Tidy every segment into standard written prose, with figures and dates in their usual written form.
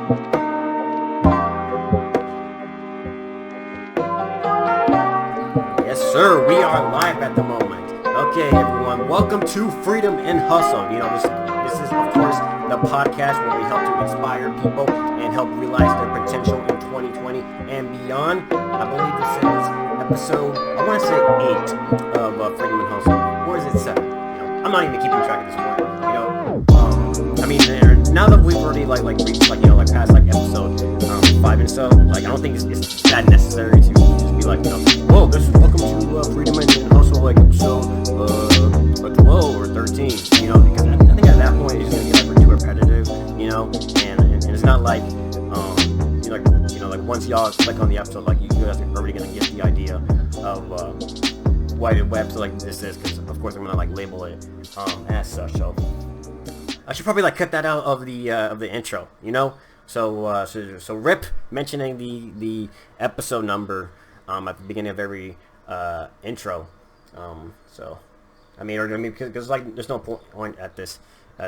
Yes, sir. We are live at the moment. Okay, everyone. Welcome to Freedom and Hustle. This is, of course, the podcast where we help to inspire people and help realize their potential in 2020 and beyond. I believe this is episode, I want to say 8 of Freedom and Hustle. Or is it 7? I'm not even keeping track at this point. Now that we've already reached past episode 5 and so, I don't think it's that necessary to just be whoa, this is welcome to Freedom and Hustle episode 12 or 13, because I think at that point it's just gonna get too repetitive, and it's not once y'all click on the episode, you guys are already gonna get the idea of what episode this is, because of course I'm gonna label it as such. So I should probably cut that out of the intro, So Rip mentioning the episode number at the beginning of every intro. Because there's no point at this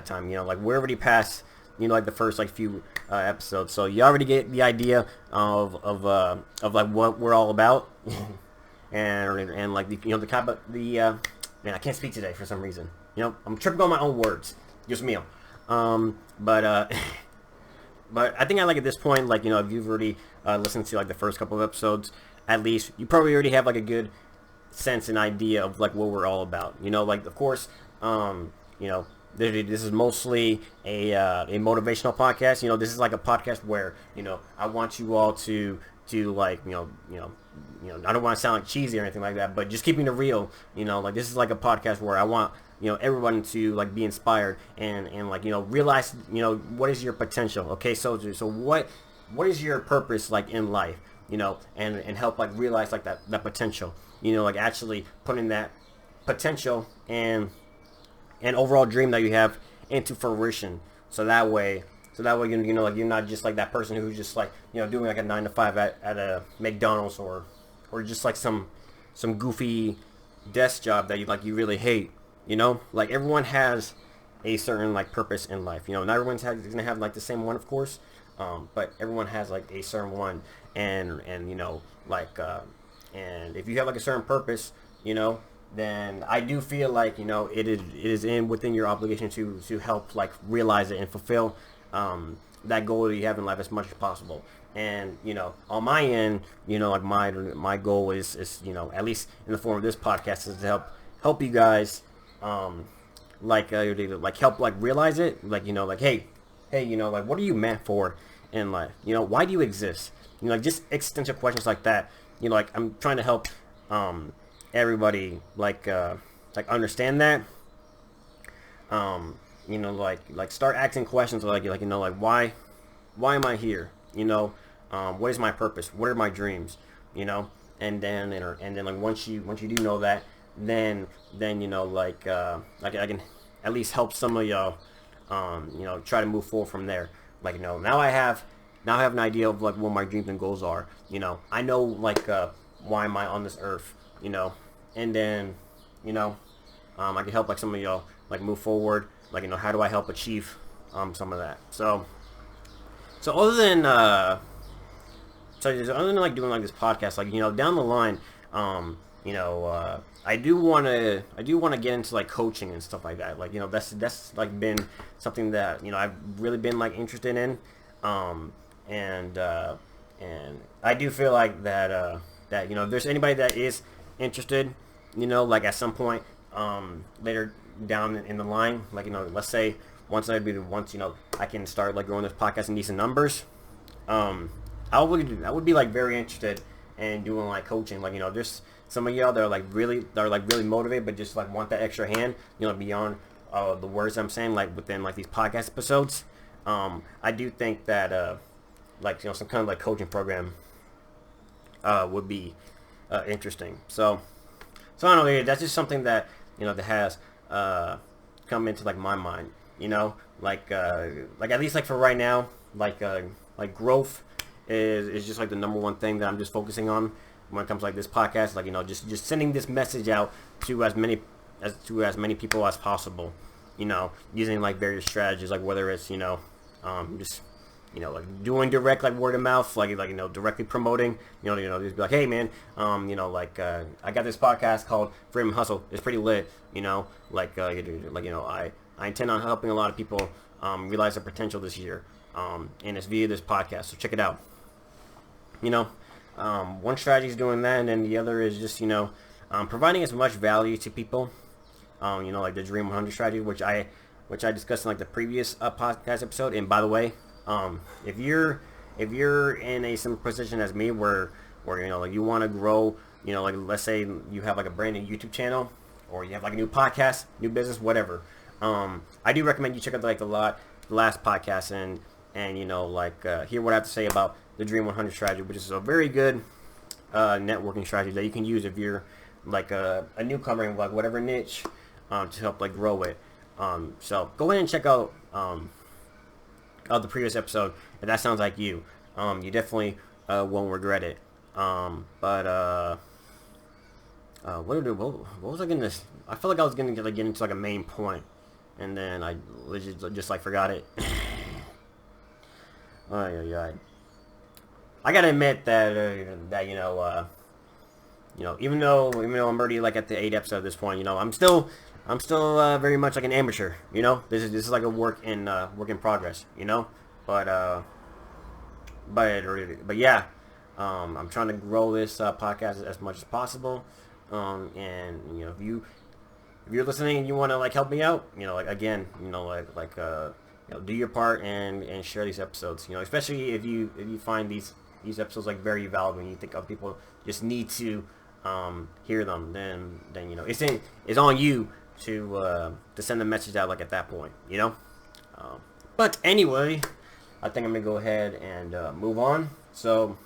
time, we're already past the first few episodes, so you already get the idea of what we're all about, and the kind of man, I can't speak today for some reason. I'm tripping on my own words. Just me. But I think at this point, if you've already listened to the first couple of episodes, at least you probably already have a good sense and idea of what we're all about. Of course, this is mostly a motivational podcast. This is a podcast where I want you all to I don't want to sound cheesy or anything like that, but just keeping it real. This is a podcast where I want everyone to be inspired and realize what is your potential. Okay, so what is your purpose in life, and help realize that potential, actually putting that potential and overall dream that you have into fruition, so that way you're not just that person who's just doing a 9 to 5 at a McDonald's or just some goofy desk job that you really hate. Everyone has a certain purpose in life. Not everyone's gonna have the same one, of course, but everyone has a certain one, and if you have a certain purpose, then I do feel it is within your obligation to help realize it and fulfill that goal that you have in life as much as possible. And on my end, my goal is at least in the form of this podcast, is to help you guys help realize it, hey, what are you meant for in life? Why do you exist? Just existential questions like that. I'm trying to help everybody understand that. Start asking questions why am I here? What is my purpose? What are my dreams? And then once you do know that, then I can at least help some of y'all try to move forward from there. Now I have an idea of what my dreams and goals are. I know why am I on this earth, and then I can help some of y'all move forward, how do I help achieve some of that. So other than doing this podcast, down the line, I do want to get into coaching and stuff like that. That's been something that I've really been interested in, and I do feel that if there's anybody that is interested, at some point later down in the line, let's say once I can start growing this podcast in decent numbers, I would be very interested in doing coaching. There's some of y'all that are really motivated, but just want that extra hand, beyond the words I'm saying, within these podcast episodes. I do think that some kind of coaching program would be interesting. So I don't know. That's just something that that has come into my mind. At least for right now, growth is just the number one thing that I'm just focusing on when it comes to this podcast. Just sending this message out to as many people as possible. Using various strategies, whether it's just like doing direct like word of mouth, like directly promoting, just be like, hey man, I got this podcast called Freedom Hustle. It's pretty lit, I intend on helping a lot of people realize their potential this year, and it's via this podcast. So check it out. One strategy is doing that, and then the other is just providing as much value to people. Like the Dream 100 strategy, which I discussed in like the previous podcast episode. And by the way, if you're in a similar position as me, where like you want to grow, like let's say you have like a brand new YouTube channel, or you have like a new podcast, new business, whatever. I do recommend you check out like the last podcast and hear what I have to say about the Dream 100 strategy, which is a very good networking strategy that you can use if you're like a newcomer in like whatever niche, to help like grow it. So go ahead and check out the previous episode if that sounds like you. You definitely won't regret it. What was I gonna? I felt like I was gonna get into like a main point, and then I just like forgot it. I gotta admit that even though I'm already like at the 8th episode at this point, I'm still very much like an amateur. This is like a work in progress. But yeah, I'm trying to grow this podcast as much as possible. And if you're listening and you want to like help me out, do your part and share these episodes. Especially if you find these episodes like very valuable and you think other people just need to hear them, then it's on you to send the message out like at that point. But anyway, I think I'm gonna go ahead and move on. So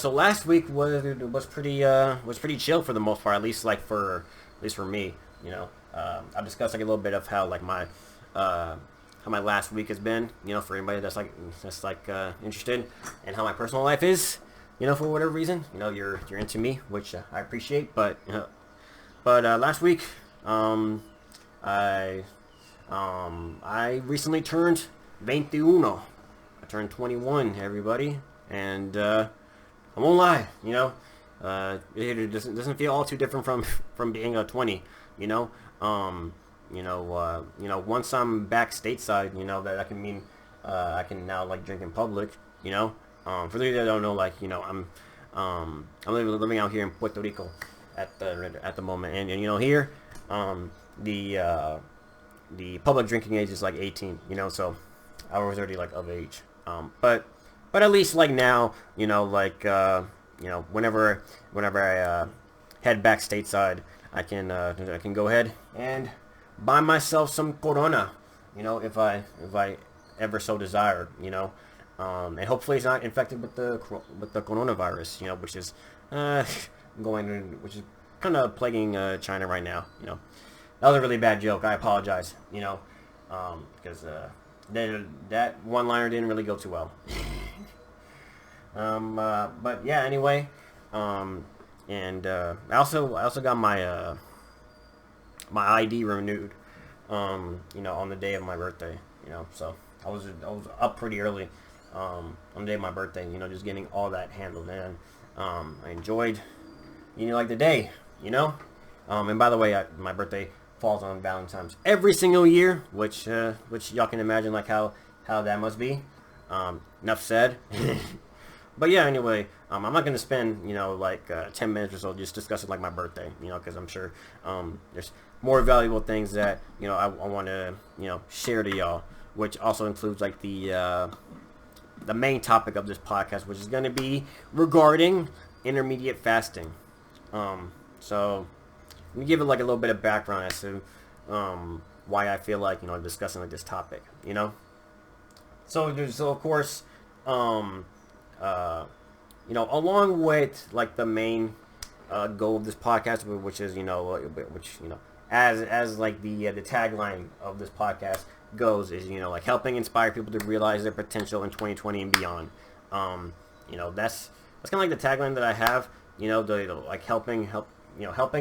last week was pretty chill for the most part, at least for me. I've discussed like a little bit of how like my how my last week has been. For anybody that's interested, and how my personal life is. For whatever reason, you're into me, which I appreciate. But last week, I recently turned 21. I turned 21, everybody, and I won't lie, it doesn't feel all too different from being a 20, once I'm back stateside, that can mean I can now like drink in public, for those that don't know, I'm living out here in Puerto Rico at the moment, and here, the public drinking age is like 18, so I was already like of age, but at least like now, whenever I head back stateside, I can go ahead and buy myself some Corona, if I ever so desire, and hopefully it's not infected with the coronavirus, which is which is kind of plaguing China right now. That was a really bad joke. I apologize. Because that one-liner didn't really go too well. But yeah, anyway, and I also got my my ID renewed, on the day of my birthday. So I was up pretty early on the day of my birthday. Just getting all that handled, and I enjoyed, like the day. And by the way, my birthday falls on Valentine's every single year, which y'all can imagine like how that must be. Enough said. But yeah, anyway, I'm not gonna spend 10 minutes or so just discussing like my birthday, because I'm sure there's more valuable things that I want to share to y'all, which also includes like the main topic of this podcast, which is going to be regarding intermediate fasting. So let me give it like a little bit of background as to why I feel like discussing like this topic. So of course, along with like the main goal of this podcast, which is as like the tagline of this podcast goes, is like helping inspire people to realize their potential in 2020 and beyond. That's kind of like the tagline that I have. Like helping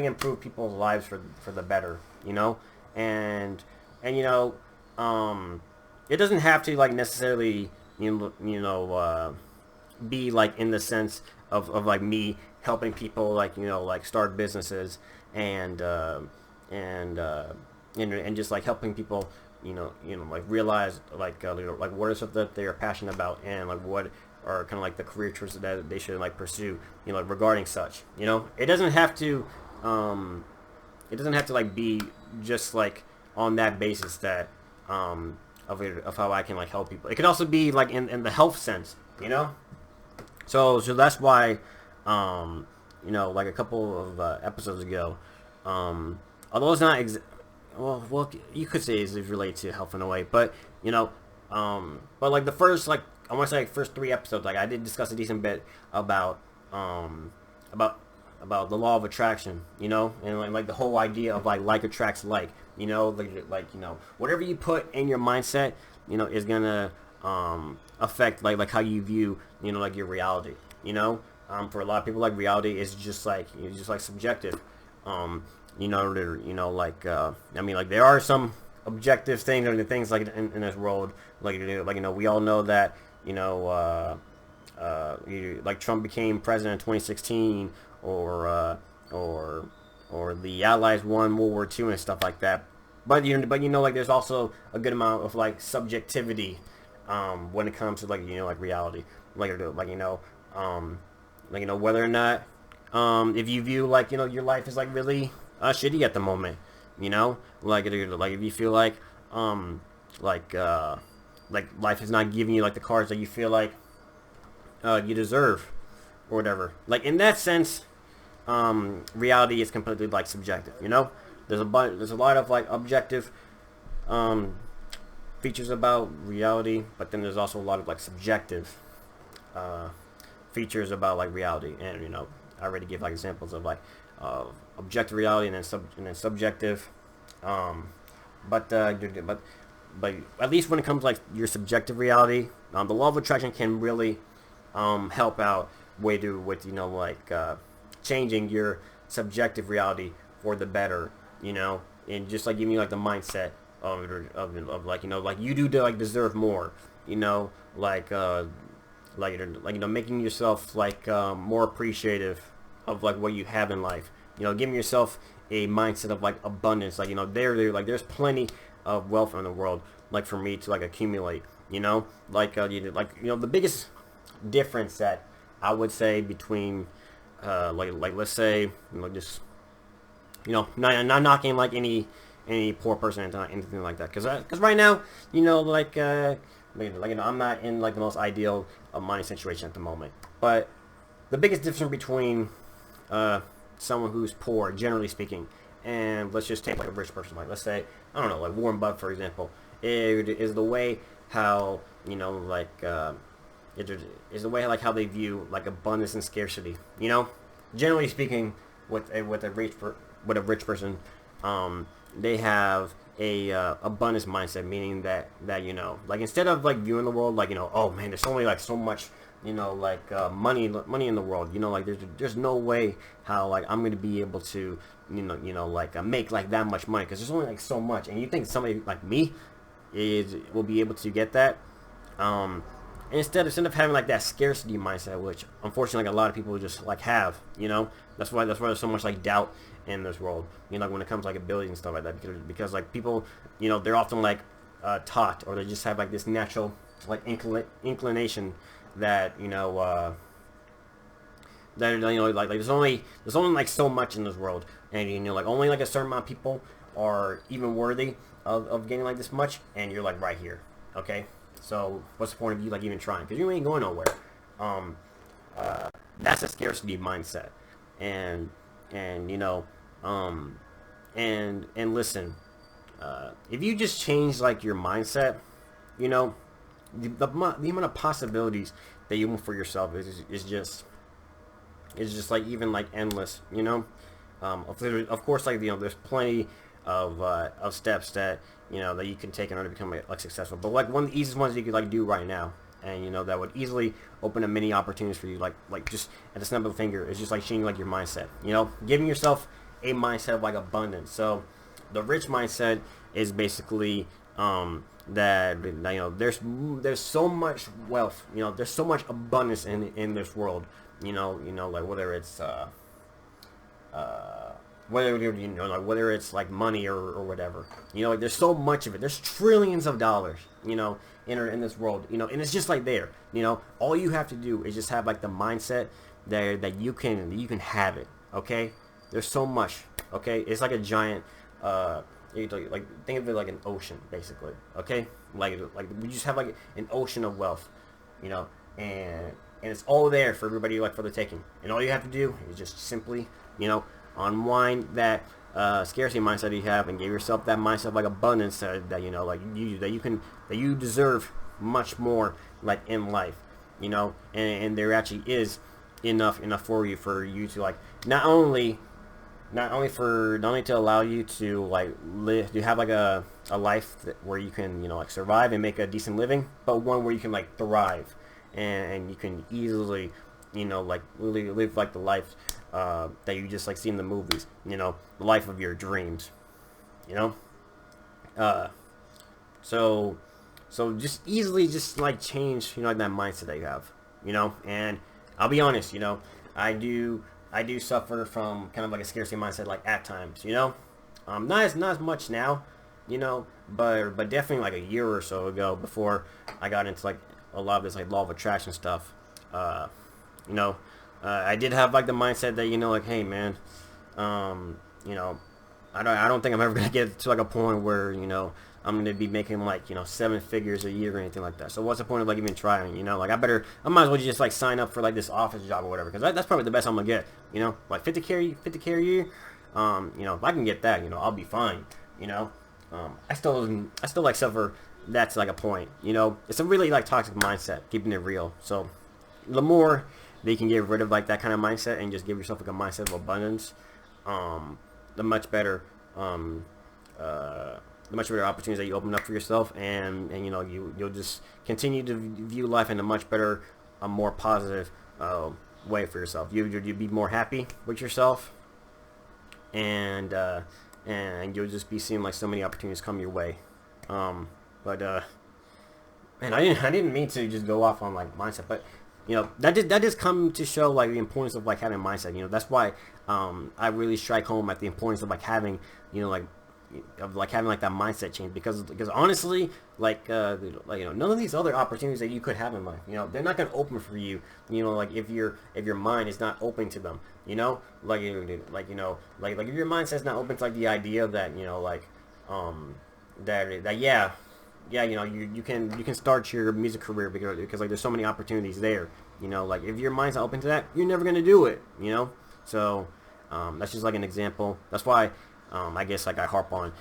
improve people's lives for the better. And it doesn't have to like necessarily be like in the sense of like me helping people like like start businesses and and uh, and just like helping people like realize like what is stuff that they are passionate about and like what are kind of like the career choices that they should like pursue like regarding such. It doesn't have to like be just like on that basis that of how I can like help people. It could also be like in the health sense, so that's why like a couple of episodes ago, although it's not well you could say it's related to health in a way, but but like the first like I want to say like first 3 episodes, like I did discuss a decent bit about about the law of attraction, and like the whole idea of like attracts like, whatever you put in your mindset, is gonna affect like how you view, like your reality. For a lot of people, like reality is just like subjective. I mean, like there are some objective things or the things like in this world, like we all know that like Trump became president in 2016, or the Allies won World War II and stuff like that. But like there's also a good amount of like subjectivity when it comes to like like reality, whether or not if you view like your life is like really shitty at the moment, like if you feel like life is not giving you like the cards that you feel like you deserve or whatever. Like in that sense, reality is completely like subjective. There's a lot of like objective features about reality, but then there's also a lot of like subjective features about like reality. And I already give like examples of like objective reality and then subjective. But at least when it comes to like your subjective reality, the law of attraction can really help out with changing your subjective reality for the better, and just like giving you like the mindset of like like you do like deserve more, making yourself like more appreciative of like what you have in life, giving yourself a mindset of like abundance, like there's plenty of wealth in the world like for me to like accumulate, the biggest difference that I would say between let's say just not knocking like any poor person or anything like that, because right now I'm not in like the most ideal of money situation at the moment. But the biggest difference between someone who's poor, generally speaking, and let's just take like a rich person, like let's say, I don't know, like Warren Buffett, for example, it is the way how it is the way like how they view like abundance and scarcity. Generally speaking, with a rich person, they have a abundance mindset, meaning that like instead of like viewing the world like oh man, there's only like so much money in the world, like there's no way how like I'm gonna be able to make like that much money, because there's only like so much, and you think somebody like me will be able to get that. Instead of having like that scarcity mindset, which unfortunately like a lot of people just like have, that's why there's so much like doubt in this world, like when it comes to like abilities and stuff like that, because like people, they're often like taught, or they just have like this natural like inclination that like there's only like so much in this world, and like only like a certain amount of people are even worthy of getting like this much, and you're like right here, okay? So what's the point of you like even trying? Because you ain't going nowhere. That's a scarcity mindset, and listen, if you just change like your mindset, the amount of possibilities that you want for yourself is just like even like endless. Of course, like there's plenty of steps that that you can take in order to become like successful. But like one of the easiest ones you could like do right now, and that would easily open up many opportunities for you, like just at the snap of a finger, is just like changing like your mindset. Giving yourself a mindset of like abundance. So the rich mindset is basically that there's so much wealth, there's so much abundance in this world, like whether it's like money or whatever, like there's so much of it. There's trillions of dollars, in this world, and it's just like there, all you have to do is just have like the mindset that you can have it. Okay, there's so much. Okay, it's like a giant, like think of it like an ocean, basically. Okay, like we just have like an ocean of wealth, and it's all there for everybody, like for the taking. And all you have to do is just simply, unwind that scarcity mindset that you have, and give yourself that mindset of like abundance, that you deserve much more, like in life, and there actually is enough for you to like not only to allow you to like live, to have like a life where you can like survive and make a decent living, but one where you can like thrive, and you can easily like really live like the life that you just like see in the movies, the life of your dreams, so just easily just like change like that mindset that you have, and I'll be honest, I do suffer from kind of like a scarcity mindset, like at times, not as much now, but definitely like a year or so ago, before I got into like a lot of this like law of attraction stuff. I did have like the mindset that like, hey man, I don't think I'm ever gonna get to like a point where I'm gonna be making like 7 figures a year or anything like that. So what's the point of like even trying? Like I might as well just like sign up for like this office job or whatever, because that's probably the best I'm gonna get. Like 50K a year. If I can get that, I'll be fine. I still like suffer. That's like a point. It's a really like toxic mindset, keeping it real. So the more that you can get rid of like that kind of mindset and just give yourself like a mindset of abundance, the much better. The much better opportunities that you open up for yourself, and you'll just continue to view life in a much better, a more positive way for yourself. You'll be more happy with yourself, and you'll just be seeing like so many opportunities come your way. But man, I didn't mean to just go off on like mindset, but that just come to show like the importance of like having a mindset. That's why I really strike home at the importance of like having having like that mindset change, because honestly, like none of these other opportunities that you could have in life, they're not gonna open for you, like if your mind is not open to them, like if your mindset's not open to like the idea that that you can start your music career, because like there's so many opportunities there, like if your mind's not open to that, you're never gonna do it, so that's just like an example. That's why I guess like I harp on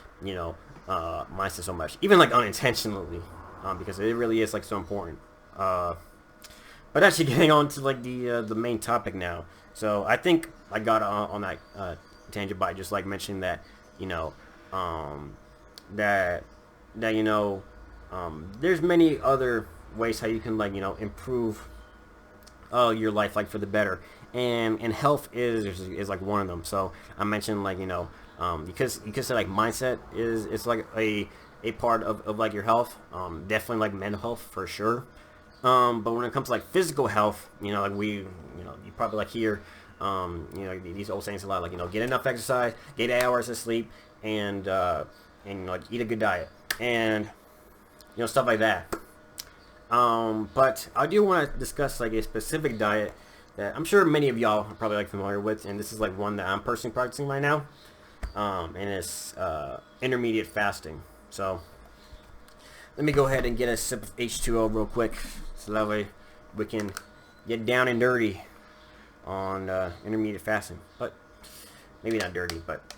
mindset so much, even like unintentionally, because it really is like so important. But actually, getting on to like the main topic now. So I think I got on that tangent by just like mentioning that there's many other ways how you can like improve your life like for the better, and health is like one of them. So I mentioned like because you could say like mindset is like a part of like your health, definitely like mental health for sure, but when it comes to like physical health, like you probably like hear these old sayings a lot, like get enough exercise, get 8 hours of sleep, and like eat a good diet, and stuff like that. But I do want to discuss like a specific diet that I'm sure many of y'all are probably like familiar with, and this is like one that I'm personally practicing right now, and it's intermediate fasting. So let me go ahead and get a sip of H2O real quick, so that way we can get down and dirty on intermediate fasting. But maybe not dirty, but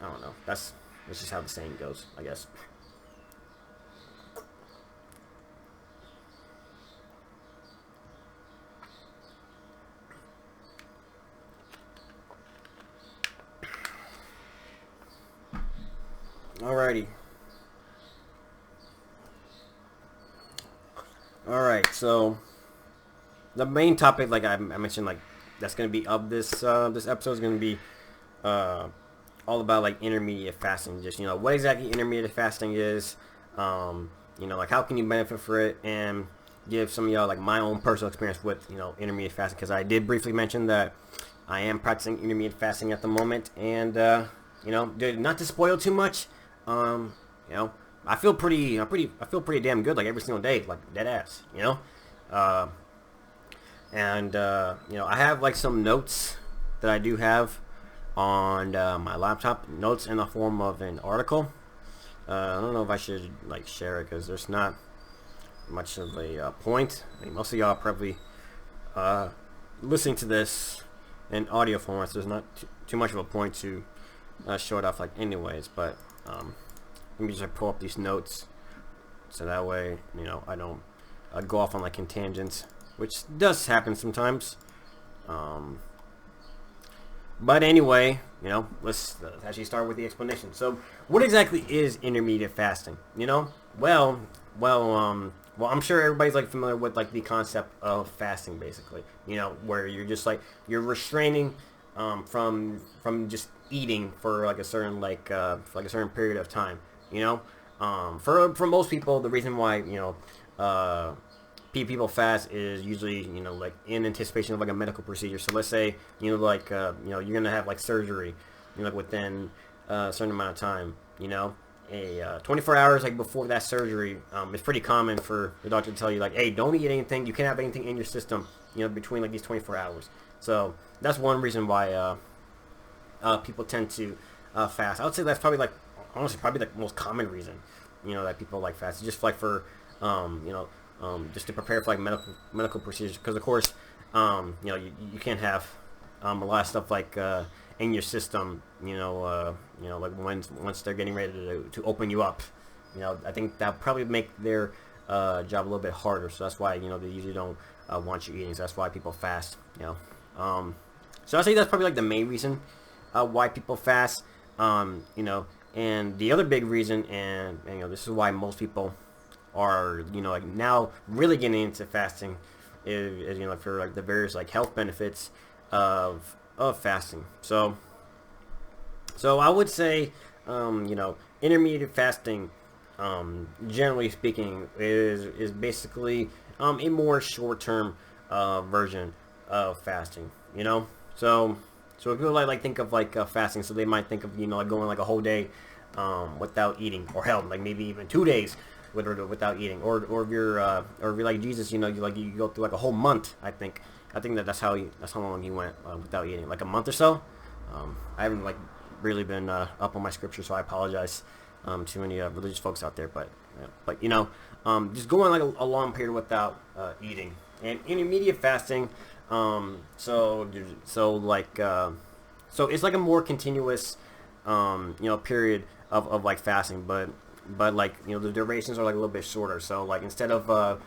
I don't know. That's just how the saying goes, I guess. Alrighty. Alright, so the main topic, like I mentioned, like that's gonna be of this this episode is gonna be all about like intermediate fasting. Just what exactly intermediate fasting is, like how can you benefit for it, and give some of y'all like my own personal experience with intermittent fasting, because I did briefly mention that I am practicing intermittent fasting at the moment, and not to spoil too much, you know, I feel pretty damn good like every single day, like dead ass, uh, and I have like some notes that I do have on my laptop, notes in the form of an article. I don't know if I should like share it because there's not much of a point. I mean, most of y'all are probably listening to this in audio format, so there's not too much of a point to show it off like anyways. But let me just like, pull up these notes so that way I don't go off on like tangents, which does happen sometimes. But anyway, let's actually start with the explanation. So, what exactly is intermittent fasting? Well, I'm sure everybody's like familiar with like the concept of fasting, basically. Where you're just like you're restraining from just eating for like a certain for like a certain period of time. For most people, the reason why people fast is usually like in anticipation of like a medical procedure. So let's say you're gonna have like surgery like within a certain amount of time. 24 hours like before that surgery, it's pretty common for the doctor to tell you like, hey, don't eat anything, you can't have anything in your system between like these 24 hours. So that's one reason why people tend to fast. I would say that's probably like honestly probably like the most common reason that people like fast, just like for just to prepare for like medical procedures, because of course you can't have a lot of stuff like in your system like once they're getting ready to open you up. I think that probably make their job a little bit harder, so that's why they usually don't want you eating, so that's why people fast. So I say that's probably like the main reason why people fast. And the other big reason, and this is why most people are like now really getting into fasting, is for like the various like health benefits of fasting. So I would say intermittent fasting, generally speaking, is basically a more short-term version of fasting. So if people like think of like fasting, so they might think of like going like a whole day without eating, or hell, like maybe even 2 days without eating, or if you're like Jesus, you go through like a whole month. I think that's how long he went without eating, like a month or so. I haven't like really been up on my scripture, so I apologize to any religious folks out there, but just going like a long period without eating. And intermediate fasting, so it's like a more continuous period of like fasting, but like the durations are like a little bit shorter. So like instead of like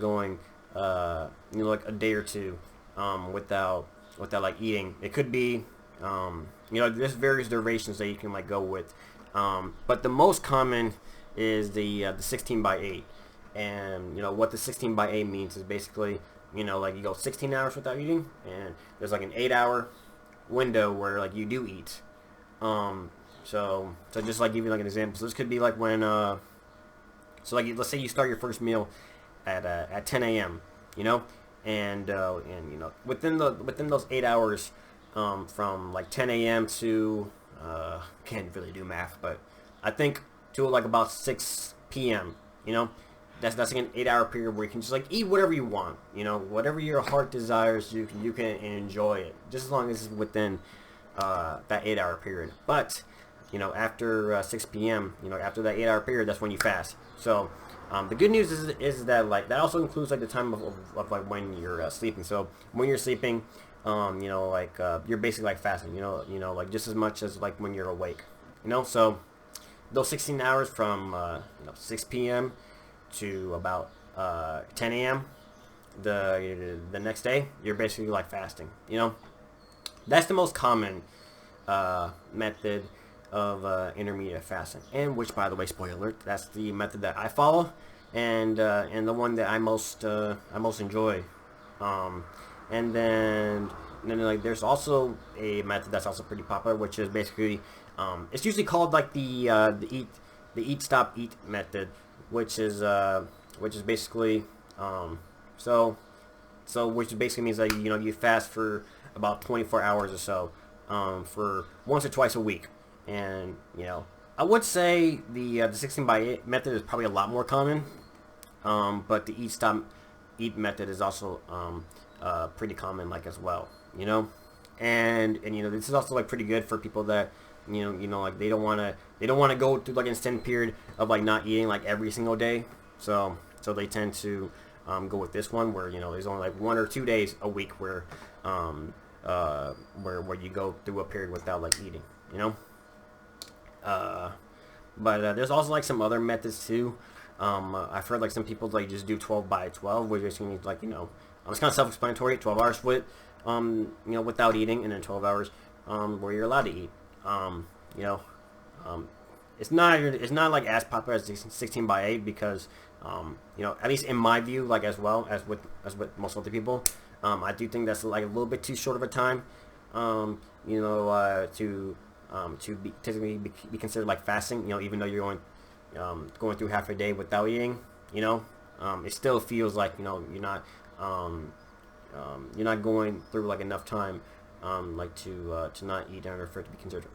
going like a day or two without like eating, it could be there's various durations that you can like go with, but the most common is the 16 by 8. And what the 16 by 8 means is basically like you go 16 hours without eating, and there's like an 8-hour window where like you do eat. So just like give you like an example. So this could be like when so like let's say you start your first meal at 10 a.m. And within those 8 hours from like 10 a.m. to can't really do math, but I think to like about 6 p.m. That's like an 8-hour period where you can just like eat whatever you want, whatever your heart desires, you can enjoy it, just as long as it's within that 8-hour period. But after 6 p.m., after that 8-hour period, that's when you fast. So the good news is that like that also includes like the time of like when you're sleeping. So when you're sleeping, you're basically like fasting, like just as much as like when you're awake, So those 16 hours from 6 p.m. to about 10 a.m. the next day, you're basically like fasting. That's the most common method of intermittent fasting, and which, by the way, spoiler alert, that's the method that I follow, and the one that I most enjoy. And then like there's also a method that's also pretty popular, which is basically it's usually called like the eat stop eat method, which is basically which basically means that you fast for about 24 hours or so, for once or twice a week. And I would say the 16 by 8 method is probably a lot more common, but the eat method is also pretty common like as well. And this is also like pretty good for people that like they don't want to go through like an extended period of like not eating like every single day. So they tend to go with this one where there's only like 1 or 2 days a week where you go through a period without like eating. But there's also like some other methods too. I've heard like some people like just do 12 by 12, where you're just like it's kind of self-explanatory. 12 hours split, without eating, and then 12 hours where you're allowed to eat. It's not like as popular as 16 by 8 because at least in my view, like as well as with most other people, I do think that's like a little bit too short of a time, to be technically be considered like fasting. Even though you're going through half a day without eating, it still feels like you're not going through like enough time, like to not eat in order for it to be considered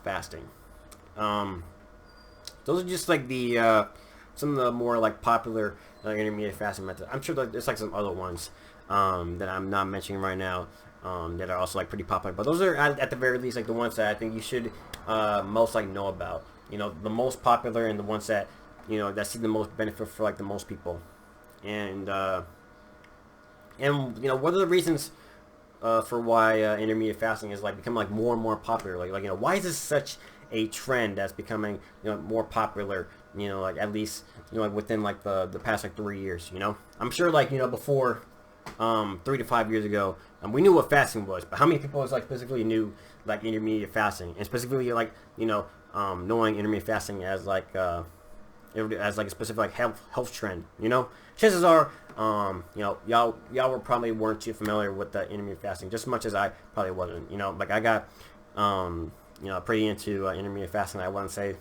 fasting. Those are just like the some of the more like popular intermediate fasting methods. I'm sure that there's like some other ones that I'm not mentioning right now, that are also like pretty popular. But those are at the very least like the ones that I think you should most like know about. The most popular and the ones that that see the most benefit for like the most people. And what are the reasons for why intermediate fasting is like becoming like more and more popular? Like why is this such a trend that's becoming more popular? Like at least like within like the past like 3 years. I'm sure like before 3 to 5 years ago, we knew what fasting was, but how many people like specifically knew like intermediate fasting, and specifically like knowing intermediate fasting as like a specific like health trend? Chances are y'all were probably weren't too familiar with the intermediate fasting just as much as I probably wasn't. Like I got pretty into intermediate fasting, I want to say,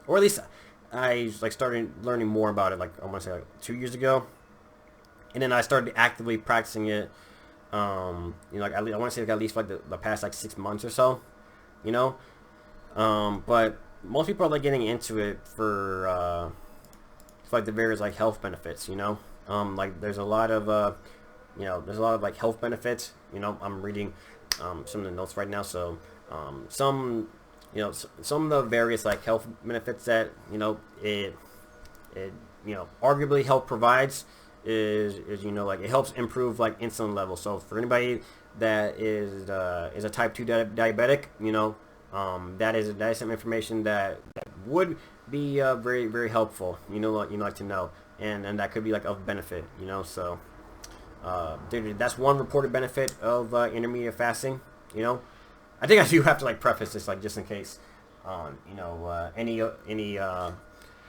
or at least I like started learning more about it like I want to say like 2 years ago, and then I started actively practicing it. Like I want to say like at least like the past like 6 months or so. But most people are like getting into it for like the various like health benefits. Like there's a lot of like health benefits. I'm reading some of the notes right now, so some of the various like health benefits that it arguably health provides is like it helps improve like insulin levels. So for anybody that is a type 2 diabetic, that is some information that would be very very helpful. Like to know, and that could be like of benefit. So that's one reported benefit of intermediate fasting. I think I do have to like preface this like just in case any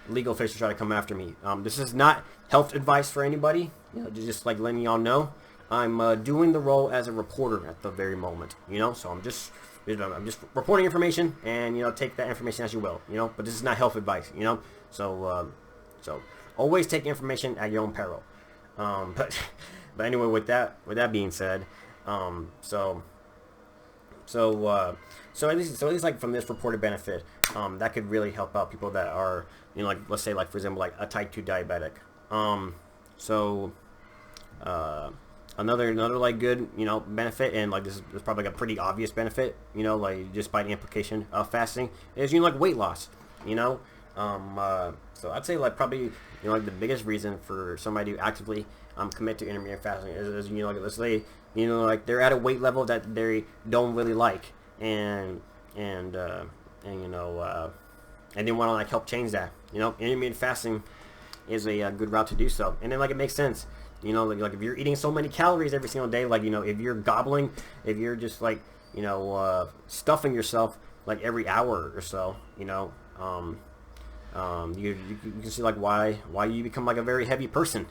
legal officials try to come after me. This is not health advice for anybody. Just like letting y'all know, I'm doing the role as a reporter at the very moment. So I'm just reporting information, and take that information as you will. But this is not health advice. So always take information at your own peril. But anyway, with that being said, so at least like from this reported benefit, that could really help out people that are like let's say like for example like a type 2 diabetic. Another like good benefit, and like this is probably like a pretty obvious benefit, like just by the implication of fasting, is like weight loss. So I'd say like probably like the biggest reason for somebody to actively commit to intermittent fasting is like let's say like they're at a weight level that they don't really like, and they want to like help change that. Intermittent fasting is a good route to do so, and then like it makes sense. Like if you're eating so many calories every single day, like if you're gobbling, if you're just like stuffing yourself like every hour or so, you can see like why you become like a very heavy person.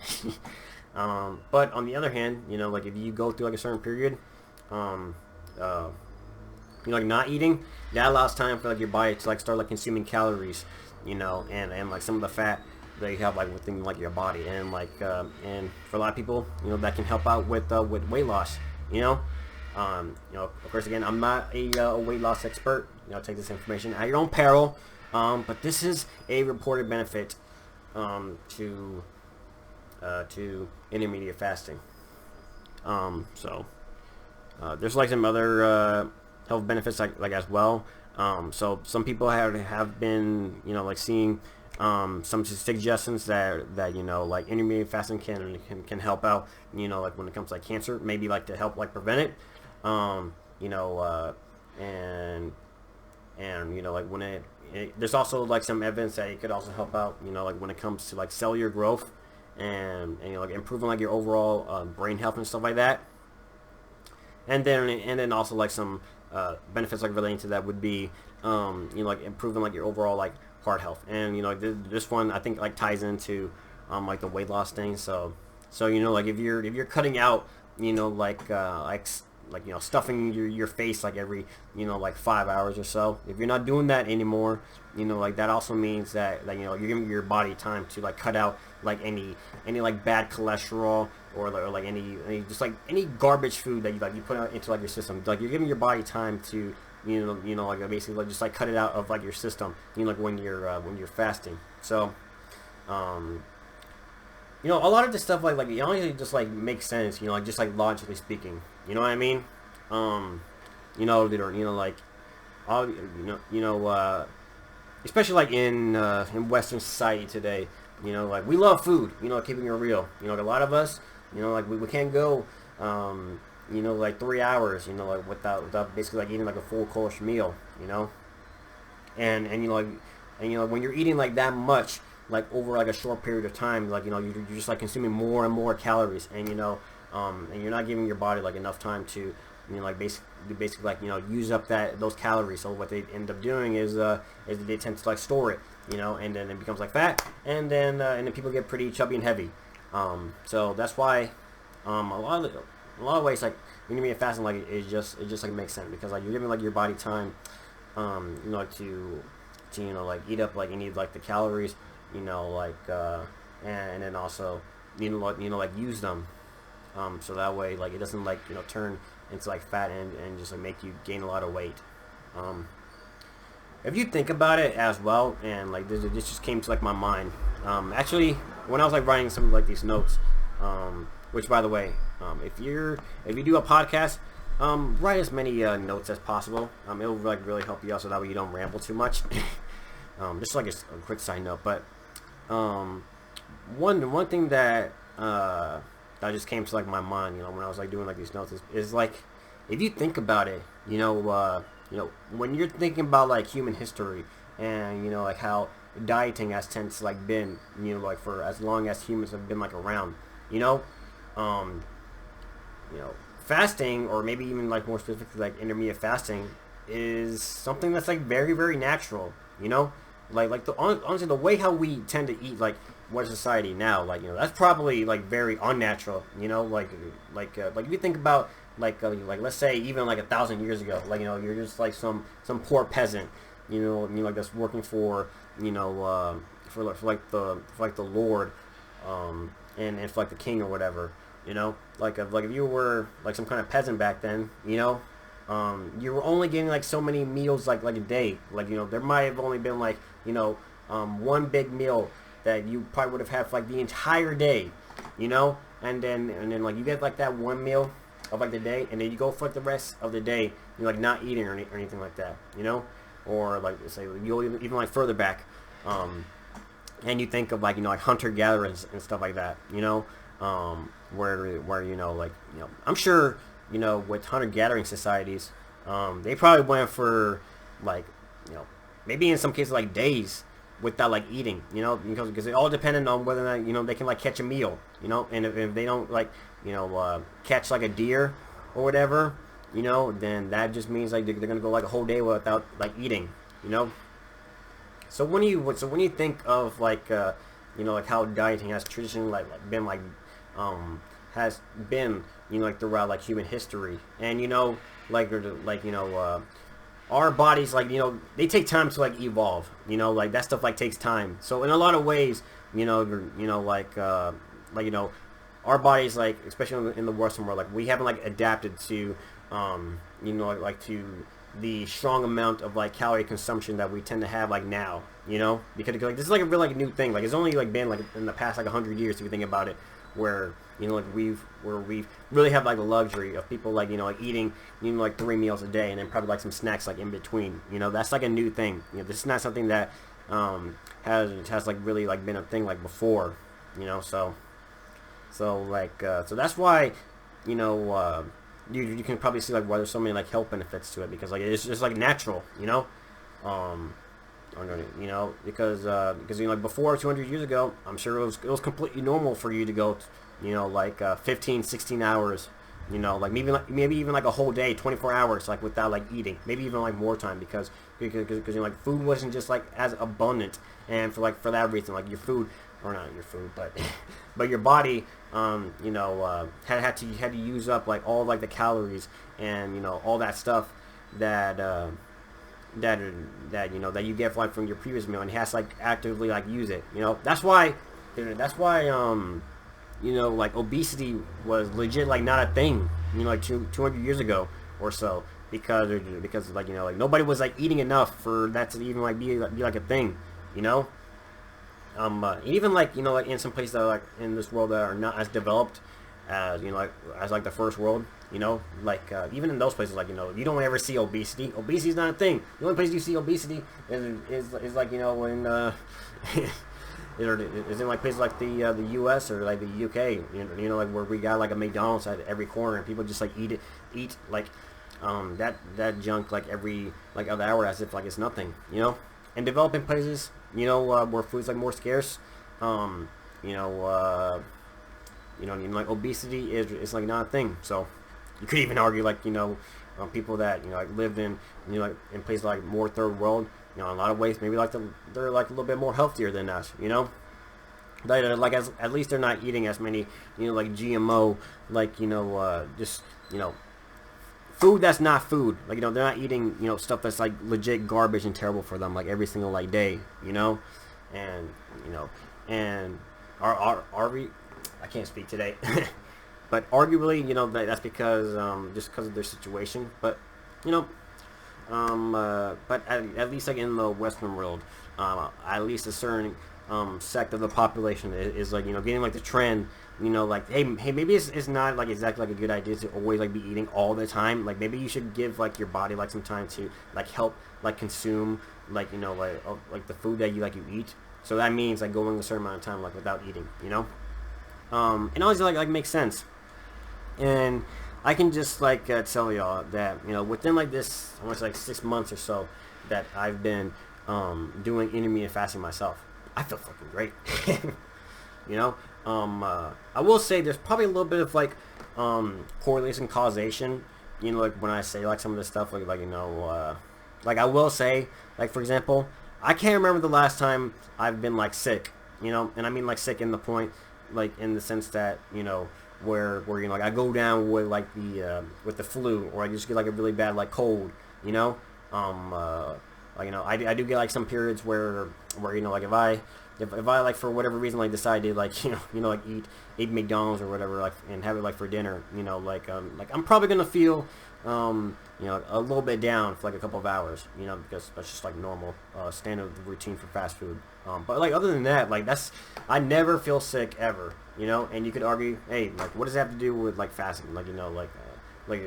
But on the other hand, like if you go through like a certain period, like not eating, that allows time for like your body to like start like consuming calories, and like some of the fat that you have like within like your body, and and for a lot of people, that can help out with weight loss. Of course, again, I'm not a weight loss expert. Take this information at your own peril. But this is a reported benefit to intermediate fasting. There's like some other health benefits like as well. So some people have been like seeing some suggestions that like intermediate fasting can help out like when it comes to like cancer, maybe like to help like prevent it. And like when there's also like some evidence that it could also help out like when it comes to like cellular growth and like improving like your overall brain health and stuff like that. And then also like some benefits like relating to that would be like improving like your overall like heart health. And like this one I think like ties into like the weight loss thing. So like if you're cutting out stuffing your face like every like 5 hours or so, if you're not doing that anymore, like that also means that you're giving your body time to like cut out like any like bad cholesterol or like any just like any garbage food that you put out into like your system. Like you're giving your body time to like basically like just like cut it out of like your system like when you're fasting. So a lot of this stuff like it only just like makes sense like just like logically speaking, you know what I mean? Like all especially like in Western society today, like we love food, keeping it real. A lot of us, like we can't go like 3 hours like without basically like eating like a full course meal, and when you're eating like that much like over like a short period of time, like you're just like consuming more and more calories, and and you're not giving your body like enough time to like basically like use up those calories. So what they end up doing is they tend to like store it, and then it becomes like fat, and then people get pretty chubby and heavy. So that's why a lot of ways like intermittent fasting like it just like makes sense, because like you're giving like your body time to like eat up like any like the calories, and then also like use them, so that way like it doesn't like turn into like fat and just like make you gain a lot of weight. If you think about it as well, and like this just came to like my mind, actually when I was like writing some of like these notes, which by the way, if you do a podcast, write as many notes as possible. It'll like really help you out, so that way you don't ramble too much. Just like a quick side note, but one thing that just came to like my mind, when I was like doing like these notes is like, if you think about it, when you're thinking about like human history and like how dieting has tended to like been like for as long as humans have been like around, fasting, or maybe even like more specifically like intermittent fasting, is something that's like very, very natural. Honestly, the way how we tend to eat like what society now, like that's probably like very unnatural. If you think about like let's say even like 1,000 years ago, like you're just like some poor peasant, like that's working for for the Lord, and for like the king or whatever, like if you were like some kind of peasant back then, you were only getting like so many meals like a day. Like there might have only been like one big meal that you probably would have had for like the entire day, and then like you get like that one meal of like the day, and then you go for like the rest of the day you're like not eating or anything like that, or like say you go even like further back, and you think of like like hunter gatherers and stuff like that, where I'm sure with hunter gathering societies, they probably went for like maybe in some cases like days without like eating, because it all depended on whether or not they can like catch a meal, and if they don't like catch like a deer or whatever, then that just means like they're gonna go like a whole day without like eating, So when you think of like like how dieting has traditionally like been like has been like throughout like human history, and our bodies, like, they take time to like evolve. Like that stuff like takes time. So in a lot of ways, our bodies, like, especially in the Western world, like we haven't like adapted to, like to the strong amount of like calorie consumption that we tend to have like now. Because like this is like a real like new thing. Like it's only like been like in the past like 100 years, if you think about it, where like we've really have like the luxury of people like like eating like 3 meals a day and then probably like some snacks like in between. That's like a new thing. This is not something that has like really like been a thing like before. So that's why you can probably see like why there's so many like health benefits to it, because like it's just like natural. Um, because like before 200 years ago, I'm sure it was completely normal for you to go, 15, 16 hours, like maybe even like a whole day, 24 hours, like without like eating, maybe even like more time, because like food wasn't just like as abundant, and for that reason, like your food, or not your food, but but your body, had to use up like all like the calories and all that stuff that that you get like from your previous meal, and has to like actively like use it. That's why like obesity was legit like not a thing, like 200 years ago or so, because like like nobody was like eating enough for that to even like be like a thing. Even like like in some places that are like in this world that are not as developed as as like the first world, even in those places, like you don't ever see obesity. Obesity is not a thing. The only place you see obesity is like in is in like places like the U.S. or like the U.K. Like where we got like a McDonald's at every corner, and people just like eat like that junk like every like other hour, as if like it's nothing. In developing places, where food's like more scarce, like obesity is like not a thing. So you could even argue like people that like lived in like in places like more third world, in a lot of ways maybe like they're like a little bit more healthier than us. Like at least they're not eating as many like GMO, like just food that's not food. Like they're not eating stuff that's like legit garbage and terrible for them like every single like day. And and are we? I can't speak today, but arguably that's because just because of their situation. But but at least like in the Western world, at least a certain sect of the population is like getting like the trend. Like hey, maybe it's not like exactly like a good idea to always like be eating all the time. Like maybe you should give like your body like some time to like help like consume like like the food that you eat. So that means like going a certain amount of time like without eating. And always like makes sense. And I can just like tell y'all that within like this almost like 6 months or so that I've been doing intermittent fasting myself, I feel fucking great. I will say there's probably a little bit of like correlation causation. Like when I say like some of this stuff, like like I will say, like for example, I can't remember the last time I've been like sick. And I mean like sick in the point, like in the sense that where like I go down with like with the flu, or I just get like a really bad like cold. I do get like some periods where like if I like for whatever reason like decide to like like eat McDonald's or whatever, like, and have it like for dinner, like I'm probably gonna feel a little bit down for like a couple of hours, because that's just like normal standard routine for fast food. But like other than that, like I never feel sick ever, and you could argue, hey, like what does that have to do with like fasting? Like like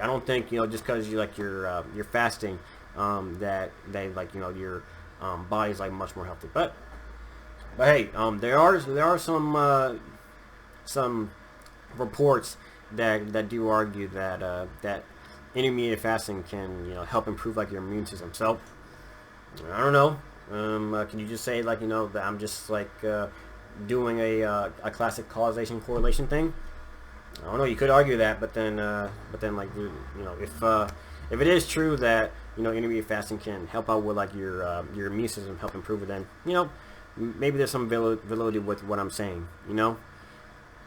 I don't think just because you're fasting that they like your body's like much more healthy. But hey, there are some reports that do argue that that intermittent fasting can help improve like your immune system. So I don't know. Can you just say like that I'm just like doing a classic causation correlation thing? I don't know. You could argue that, but then like if it is true that intermittent fasting can help out with like your immune system, help improve it, then maybe there's some validity with what I'm saying.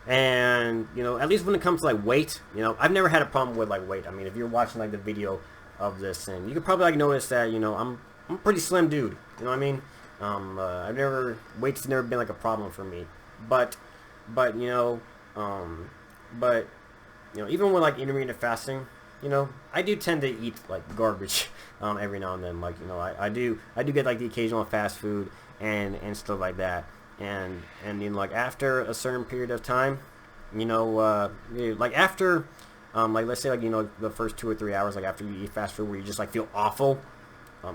And at least when it comes to like weight, I've never had a problem with like weight. I mean, if you're watching like the video of this, and you could probably like notice that, you know, I'm a pretty slim dude. You know what I mean? I've never weight's never been like a problem for me, but but you know, um, but you know, even with like intermittent fasting, you know, I do tend to eat like garbage every now and then. Like, you know, I do get like the occasional fast food and stuff like that. And you know, like after a certain period of time, you know, like after like let's say like, you know, the first 2 or 3 hours like after you eat fast food where you just like feel awful.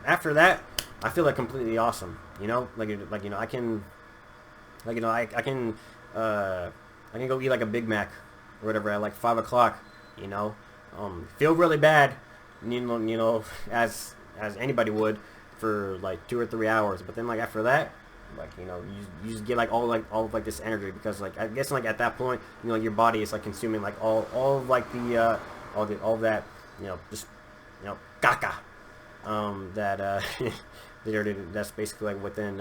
After that, I feel like completely awesome. You know, like you know, I can like, you know, I can go eat like a Big Mac or whatever at like 5 o'clock. You know, feel really bad. You know, as anybody would for like 2 or 3 hours. But then like after that, like, you know, you just get like all of like this energy because like I guess like at that point, you know, your body is like consuming like all of like the all that, you know, just, you know, caca that that's basically like within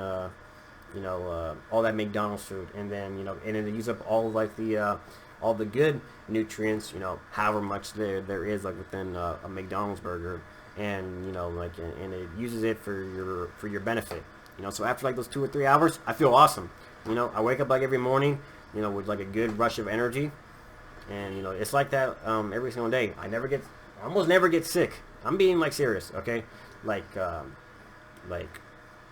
you know, all that McDonald's food, and then, you know, and then they use up all the good nutrients, you know, however much there is like within a McDonald's burger, and, you know, like, and it uses it for your benefit, you know. So after like those 2 or 3 hours, I feel awesome. You know, I wake up like every morning, you know, with like a good rush of energy, and, you know, it's like that every single day. I almost never get sick. I'm being like serious, okay? Like like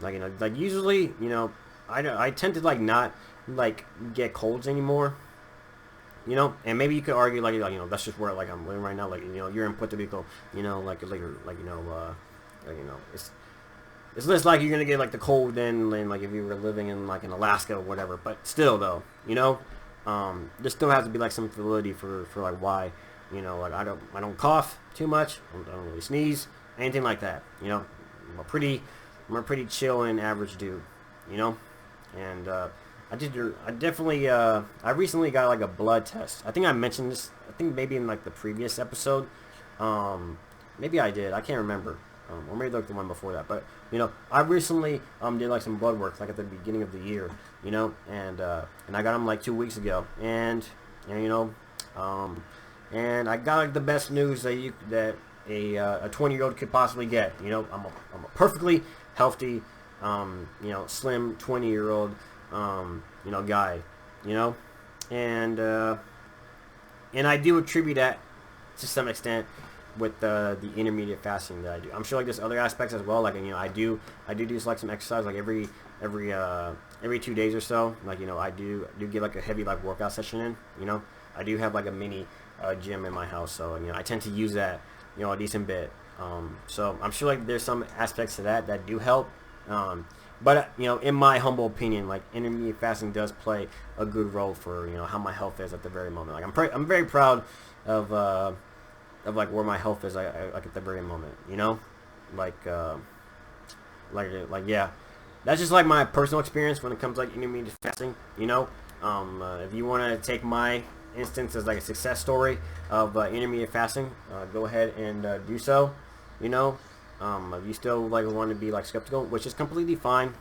you know, like usually, you know, I tend to like not like get colds anymore, you know. And maybe you could argue like, you know, that's just where like I'm living right now. Like, you know, you're in Puerto Rico, you know, like you know, like, you know, it's less like you're gonna get like the cold than like if you were living in like in Alaska or whatever. But still though, you know, there still has to be like some validity for like why, you know, like I don't cough too much. I don't really sneeze, anything like that. You know, I'm a pretty chill and average dude, you know. And I recently got like a blood test. I think I mentioned this, I think maybe in like the previous episode. Maybe I did, I can't remember. Or maybe like the one before that. But, you know, I recently did like some blood work like at the beginning of the year, you know, and I got them like 2 weeks ago. And you know, and I got like the best news that a 20-year-old could possibly get. You know, I'm a perfectly healthy, you know, slim 20-year-old, you know, guy, you know, and I do attribute that to some extent with the intermediate fasting that I do. I'm sure like there's other aspects as well. Like, you know, I do like some exercise like every 2 days or so. Like, you know, I do get like a heavy like workout session in. You know, I do have like a mini gym in my house, so, you know, I tend to use that, you know, a decent bit. So I'm sure like there's some aspects to that do help. But you know, in my humble opinion, like intermittent fasting does play a good role for, you know, how my health is at the very moment. Like I'm very proud of like where my health is like at the very moment. You know, like yeah, that's just like my personal experience when it comes to like intermittent fasting. You know, if you want to take my instance as like a success story of intermittent fasting, go ahead and do so. You know, if you still like want to be like skeptical, which is completely fine,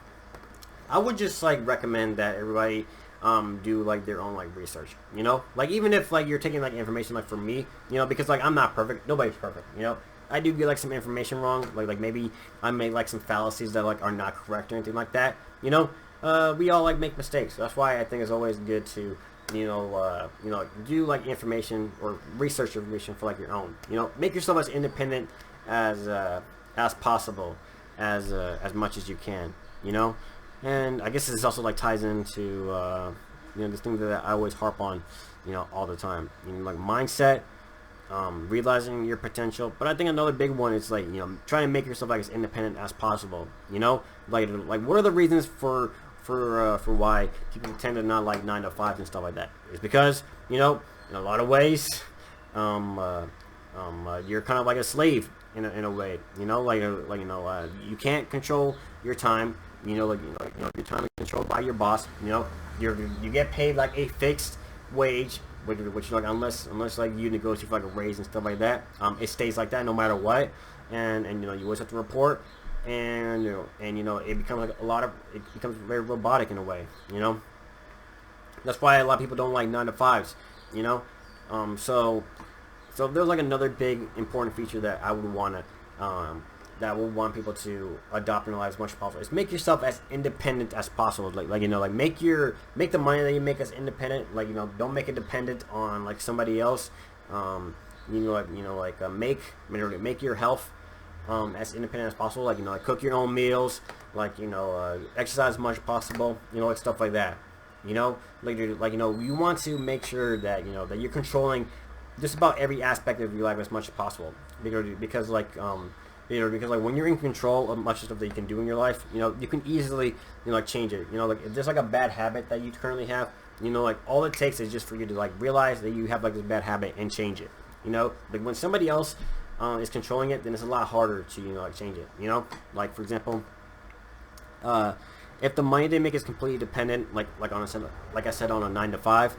I would just like recommend that everybody do like their own like research. You know, like even if like you're taking like information like from me, you know, because like I'm not perfect, nobody's perfect. You know, I do get like some information wrong, like maybe I made like some fallacies that like are not correct or anything like that. You know, we all like make mistakes. That's why I think it's always good to, you know, do like information or research information for like your own. You know, make yourself as independent as possible, as much as you can. You know, and I guess this also like ties into you know, this thing that I always harp on, you know, all the time. You know, like mindset, realizing your potential. But I think another big one is like, you know, trying to make yourself like as independent as possible. You know, like what are the reasons for why people tend to not like 9 to 5 and stuff like that? It's because, you know, in a lot of ways, you're kind of like a slave in a way. You know, like you know, you can't control your time. You know, like, you know, your time is controlled by your boss. You know, you get paid like a fixed wage, which like unless like you negotiate for like a raise and stuff like that, it stays like that no matter what. And you know, you always have to report, and you know it becomes like it becomes very robotic in a way. You know, that's why a lot of people don't like 9 to 5s. You know, so there's like another big important feature that I would want to that will want people to adopt in their lives as much as possible is make yourself as independent as possible. Like make the money that you make as independent. Like, don't make it dependent on like somebody else. Make your health as independent as possible. Like cook your own meals. Exercise as much as possible. Like stuff like that. You want to make sure that that you're controlling just about every aspect of your life as much as possible. Because when you're in control of much of stuff that you can do in your life, you can easily change it. If there's like a bad habit that you currently have, all it takes is just for you to realize that you have this bad habit and change it. When somebody else is controlling it, then it's a lot harder to change it. For example, if the money they make is completely dependent, like I said, on a 9 to 5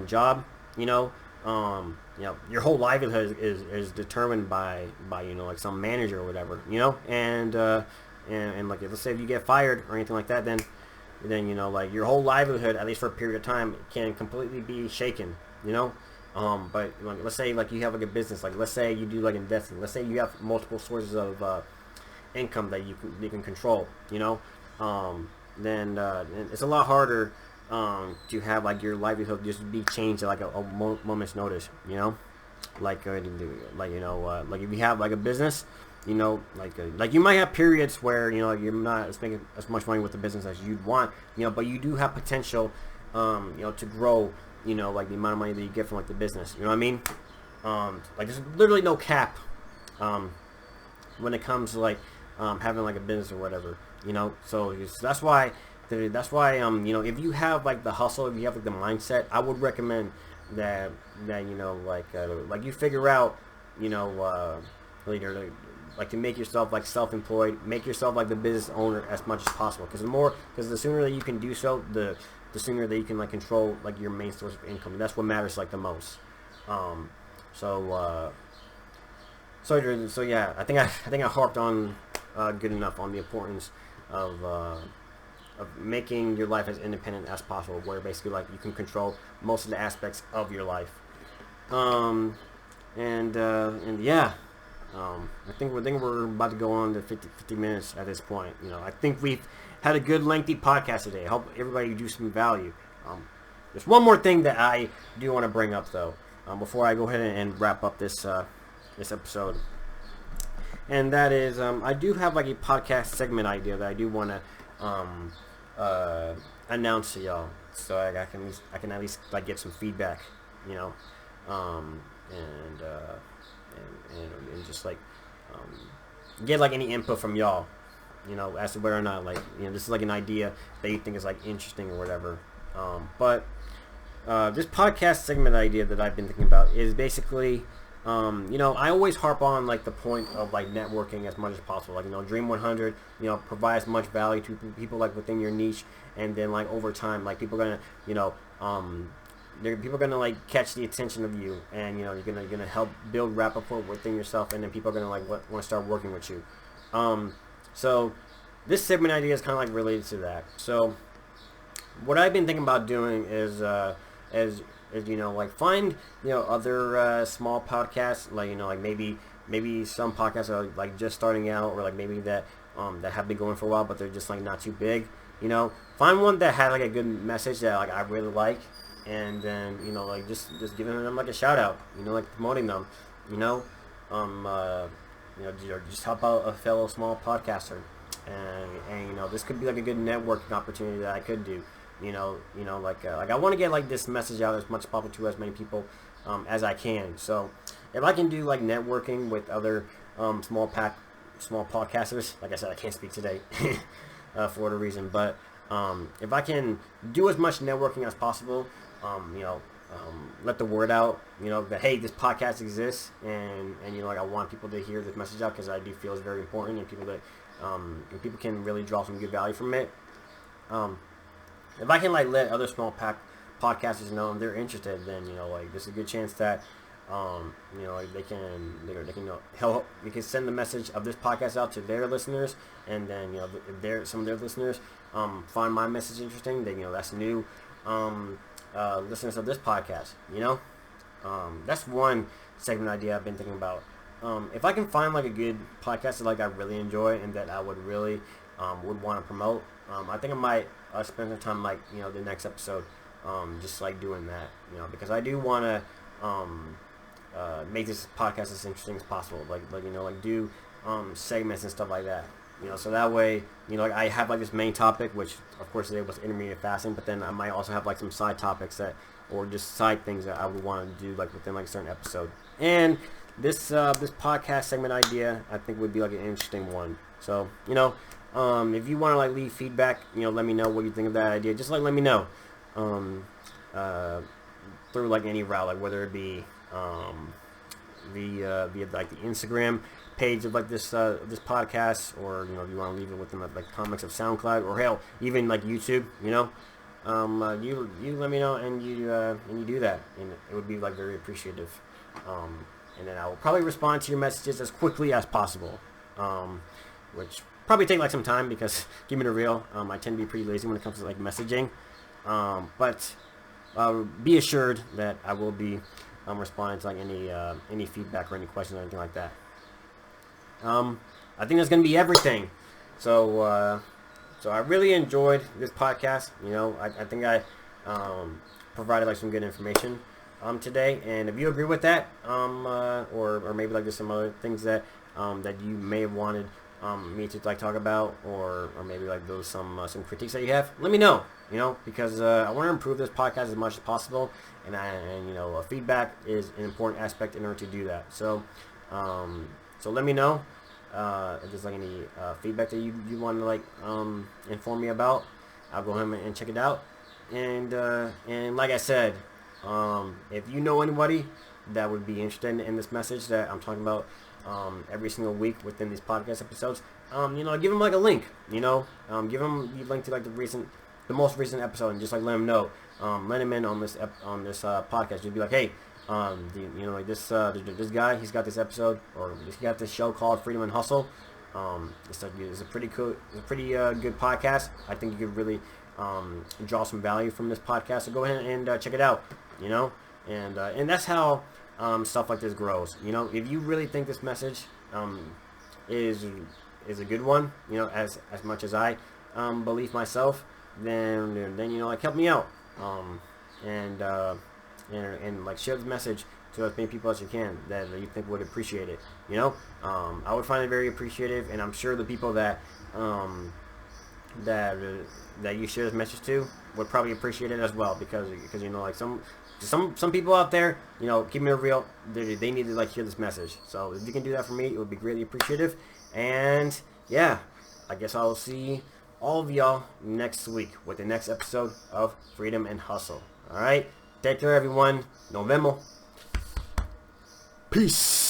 job, your whole livelihood is determined by some manager or whatever, and let's say if you get fired or anything like that, then your whole livelihood, at least for a period of time, can completely be shaken, but let's say you have a business, let's say you do investing, let's say you have multiple sources of income that you can control, then it's a lot harder to have your livelihood just be changed at a moment's notice, if you have a business, you might have periods where you're not making as much money with the business as you'd want, but you do have potential to grow, the amount of money that you get from the business, you know what I mean? There's literally no cap when it comes to having a business or whatever, so that's why if you have the hustle, if you have the mindset, I would recommend that you figure out to make yourself self-employed, make yourself the business owner as much as possible, because the sooner that you can do so, the sooner that you can control your main source of income. And that's what matters the most. So yeah, I think I harped on good enough on the importance of making your life as independent as possible, where basically you can control most of the aspects of your life. And yeah, I think we're about to go on to 50 minutes at this point. I think we've had a good lengthy podcast today. I hope everybody do some value. There's one more thing that I do want to bring up though, before I go ahead and wrap up this episode, and that is I do have a podcast segment idea that I do want to announce to y'all, so I can at least get some feedback, and just get any input from y'all, as to whether or not this is an idea that you think is interesting or whatever. But this podcast segment idea that I've been thinking about is basically, I always harp on the point of networking as much as possible. Dream 100, provides much value to people within your niche, and then over time, people are gonna people are gonna catch the attention of you, and you're gonna help build rapport within yourself, and then people are gonna want to start working with you. So this segment idea is kind of related to that. So what I've been thinking about doing is find other small podcasts, maybe some podcasts are just starting out, or maybe that have been going for a while, but they're just not too big. Find one that had a good message that I really like, and then just giving them a shout out, promoting them, just help out a fellow small podcaster, and this could be a good networking opportunity that I could do. I want to get this message out as much as possible to as many people as I can. So if I can do networking with other small podcasters, like I said, I can't speak today for whatever reason, but if I can do as much networking as possible, let the word out, that hey, this podcast exists, and I want people to hear this message out, because I do feel it's very important, and people can really draw some good value from it. If I can let other small podcasters know they're interested, then there's a good chance that they can help. We can send the message of this podcast out to their listeners, and then if some of their listeners find my message interesting, then that's new listeners of this podcast. That's one segment idea I've been thinking about. if I can find like a good podcast that like I really enjoy and that I would really would want to promote, I think I might spend some time like the next episode just like doing that, because I do want to make this podcast as interesting as possible, like do segments and stuff like that. So that way, like I have like this main topic, which of course today was intermittent fasting, but then I might also have like some side topics or just side things that I would want to do like within like a certain episode. And this podcast segment idea, I think would be like an interesting one. So if you want to like leave feedback, let me know what you think of that idea. Just like let me know through like any route, like whether it be via like the Instagram page of like this podcast, or if you want to leave it within like comments of SoundCloud, or hell, even like YouTube, you let me know, and you do that, and it would be like very appreciative, and then I will probably respond to your messages as quickly as possible, which probably take like some time because keeping it real, I tend to be pretty lazy when it comes to like messaging, but be assured that I will be responding to like any feedback or any questions or anything like that. I think that's going to be everything. So I really enjoyed this podcast. I think I provided like some good information today. And if you agree with that, or maybe like there's some other things that you may have wanted me to like talk about, or maybe like those some critiques that you have, let me know. Because I want to improve this podcast as much as possible, and feedback is an important aspect in order to do that. So let me know if there's like any feedback that you want to like inform me about. I'll go ahead and check it out. And like I said, if you know anybody that would be interested in this message that I'm talking about every single week within these podcast episodes, give them like a link. Give them the link to like the most recent episode, and just like let them know. Let him in on this podcast. You'd be like, hey, like this guy, he's got this episode, or he's got this show called Freedom and Hustle. It's a pretty good podcast. I think you could really draw some value from this podcast. So go ahead and check it out. And that's how stuff like this grows. If you really think this message is a good one, as much as I believe myself, then like help me out. And like share the message to as many people as you can that you think would appreciate it. I would find it very appreciative, and I'm sure the people that you share this message to would probably appreciate it as well, because like some people out there, keeping it real, they need to like hear this message. So if you can do that for me, it would be greatly appreciative. And yeah, I guess I'll see all of y'all next week with the next episode of Freedom and Hustle. All right, take care, everyone. Nos vemos. Peace.